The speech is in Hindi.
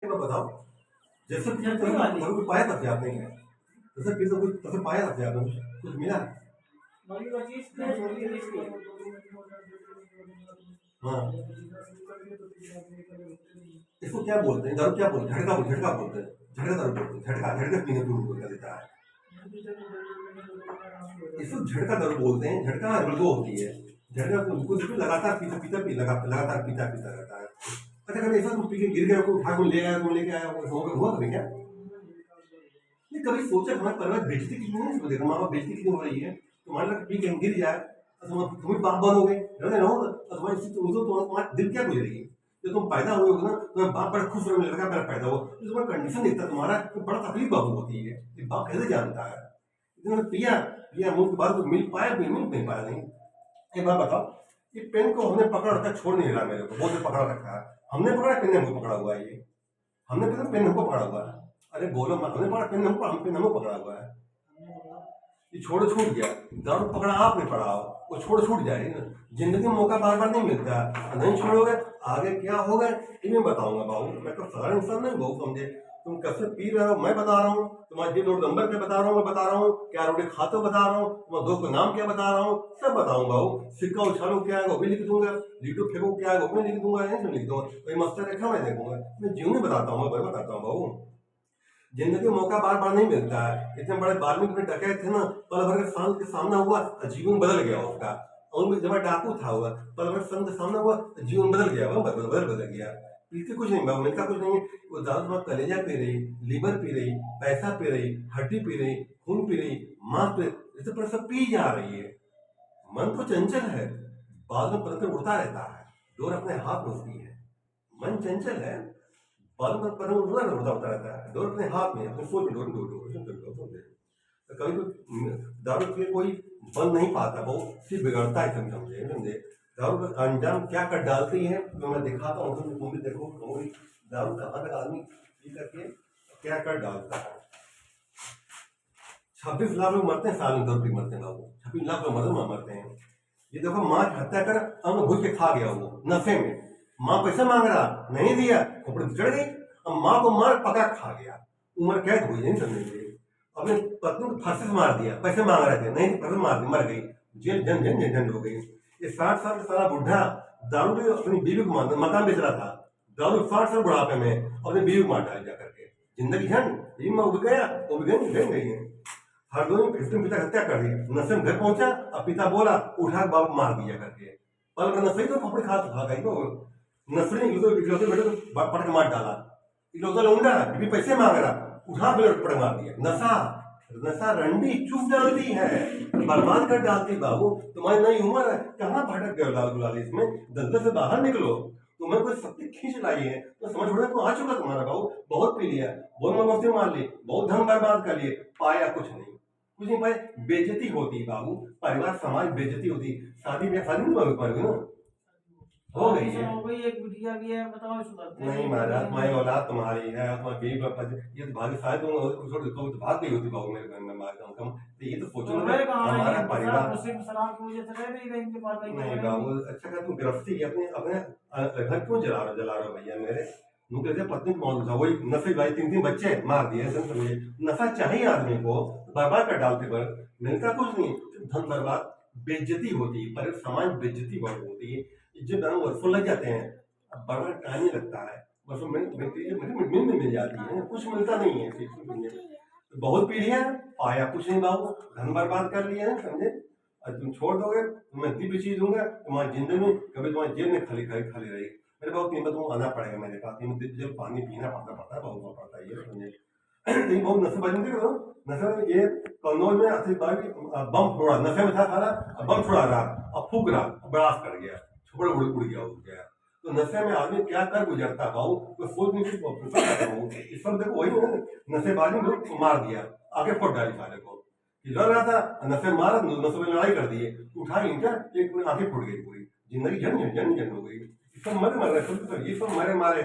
मैं बताओ जैसे कभी पाया था क्या आपने जैसे किसी कुछ तसे पाया था क्या आपने कुछ मिला हाँ इसको क्या बोलते हैं दारू क्या बोलते हैं झटका बोलते हैं झटका दारू बोलते हैं झटका पीने को बोलता देता है इसको झटका दारू बोलते हैं झटका रुको होती है झटका कुछ भी लगातार लगातार पीता पीता रहता है। अच्छा कभी ऐसा तुम पी के गिर गए को उठा के ले आया तुम लेके आया हुआ कभी क्या नहीं कभी सोचा हमारे परिवार बेइज्जती कितनी है इसको देखो माँ बाप बेइज्जती कितनी हो रही है तुम्हारे लग पी के गिर जाए तो तुम बाप बनोगे रहते रहो तो तुम्हारा दिल क्या गुजरेगी जब तुम पैदा हुए हो ना तुम्हारा बाप बड़ा खुश रहने लगा मेरा पैदा हो तो तुम्हारा कंडीशन देखता तुम्हारा तो बड़ा तकलीफ बाबू होती है कि बाप कैसे जानता है इन्होंने पिया पिया मुंह के बाद तो मिल पाया मिल नहीं पाया नहीं एक बात बताओ ये पेन को हमने पकड़ रखा छोड़ नहीं रहा मेरे को बहुत देर पकड़ा रखा है हमने पकड़ा पेन हमको पकड़ा हुआ है ये हमने पेन हमको पकड़ा हुआ है अरे बोलो मत हमने पकड़ा पेन हमको हम पेन हमको पकड़ा हुआ है ये छोड़ छूट गया दारू पकड़ा आपने पड़ा हो वो छोड़ छूट जाएगी ना जिंदगी में मौका बार बार नहीं मिलता नहीं छोड़ोगे आगे क्या होगा ये मैं बताऊंगा बाबू मैं तो सारा इंसान नहीं बहु समझे तुम कैसे पी रहे हो मैं बता रहा हूँ तुम्हारे जी रोड नंबर क्या बता रहा हूँ मैं बता रहा हूँ क्या रोटी खाते बता रहा हूँ तुम्हारे दोस्त का नाम क्या बता रहा हूँ सब बताऊंगा बाबू सिक्का उछालो क्या है वो भी लिख दूंगा लीटू फेंको क्या है वो भी लिख दूंगा नहीं लिख दूंगा कोई मस्तर रेखा मैं देखूंगा मैं जीवन बताता हूँ मैं बताता हूँ बाबू जिंदगी मौका बार बार नहीं मिलता है इतने बड़े बाल्मीकि में डकैत थे ना पल भर के सांप के सामना हुआ जीवन बदल गया उसका और जब डाकू था हुआ पल भर संत के सामना हुआ जीवन बदल गया वो बदल गया पीते कुछ नहीं बाबू मिलता कुछ नहीं वो दारू में कलेजा पी रही लीवर पी रही पैसा पी रही हड्डी पी रही खून पी रही मांस पी रही पर सब पी जा रही है मन तो चंचल है बाद में पलट उड़ता रहता है डोर अपने हाथ में उसकी है मन चंचल है बाद में पर उड़ता रहता है डोर अपने हाथ में अपने सोच में डोर डोर डोर कभी कोई दारू पी कोई बन नहीं पाता वो सिर्फ बिगड़ता है समझे समझे दारू का अंजाम क्या कर डालती है तो मैं दिखाता हूँ तुम भी देखो दारू कहाँ तक आदमी पी करके क्या कर डालता है 26 लाख लोग मरते हैं साल में दारू पी मरते हैं बाबू 26 लाख लोग मरते हैं ये देखो माँ की हत्या कर अंग भूज के खा गया वो नशे में माँ पैसा मांग रहा नहीं दिया खोपड़ी चढ़ गई अब माँ को मार पका खा गया उम्र कैद हुई नहीं समझेंगे अपने पत्नी को फांसी से मार दिया पैसे मांग रहे थे नहीं पैसे मार दी मर गई जेल जन जन जन जन हो गई ये 60 साल का सारा बुढ़ा दारू ने अपनी बीवी को मार मकान बेच रहा था दारू 60 साल बुढ़ापे में अपनी बीवी को मार डाल जा करके जिंदगी झंड ये उग गया वो भी गई है हर दो पिता हत्या कर दी नशे में घर पहुंचा अब पिता बोला उठा बाप मार दिया करके पल का नशे तो कपड़े खा गई तो नशे इकलौते बेटे पट के मार डाला इकलौता लौंडा बीवी पैसे मांग रहा उठा पड़ मार दिया नशा नशा रंडी चुप डालती है बर्बाद कर डालती बाबू तुम्हारी नई उम्र है कहाँ भटक गए लाल गुलाल इसमें दलदल से बाहर निकलो तुम्हें कोई शक्ति खींच लाई है तो समझ पड़े तो आ चुका तुम्हारा बाबू बहुत पी लिया बहुत मस्ती मार ली बहुत धन बर्बाद कर लिए पाया कुछ नहीं पाए बेइज्जती होती बाबू परिवार समाज बेइज्जती होती शादी नहीं पाएगी ना हो गई है एक बिटिया भी है बताओ नहीं महाराज तुम्हारी औलाद तुम्हारी है तुम्हारी बीवी ये तो भाग्य शायद तुम तो भाग गई होती बाबू मेरे घर में मार कम तो ये तो सोचो हमारा परिवार नहीं बाबू अच्छा क्या तुम गिरफ्ती अपने अपने घर क्यों जला रहे हो भैया मेरे कहते पत्नी को मौत था वही नशे भाई 3 बच्चे मार दिए समझे नशा चाहिए आदमी को बर्बाद कर डालते पर मिलता कुछ नहीं धन बर्बाद बेइज्जती होती है पर समाज बेइज्जती बहुत होती है इज्जत दान वर्षों लग जाते हैं अब बड़ा टाइम ही लगता है वर्षों में मिल जाती है कुछ मिलता नहीं है तो बहुत पीढ़ियां पाया कुछ नहीं बाबू धन बर्बाद कर लिया है समझे और तुम छोड़ दोगे तो मैं दिव्य चीज दूंगा तुम्हारी जिंदगी में कभी तुम्हारी जेब में खाली रहेगी मेरे बहुत कीमत तुम आना पड़ेगा मेरे पास जब पानी पीना पड़ता है बहुत पड़ता है ये समझे बहुत नशे बजती करो नशे में ये कन्नौज में बम फोड़ा नशे में था सारा बम फोड़ा रहा अब फूक रहा ब्लास्ट कर गया छुपड़ उड़ गया तो नशे में आदमी क्या कर गुजरता भाऊ तो सोच नहीं इस पर देखो वही नशेबाजी में मार दिया आगे फोड़ डाली सारे को लड़ रहा था नशे मारा नशे में लड़ाई कर दिए उठा इंटा एक आंखें फूट गई पूरी जिंदगी जन हो गई सब मरे ये सब मरे मारे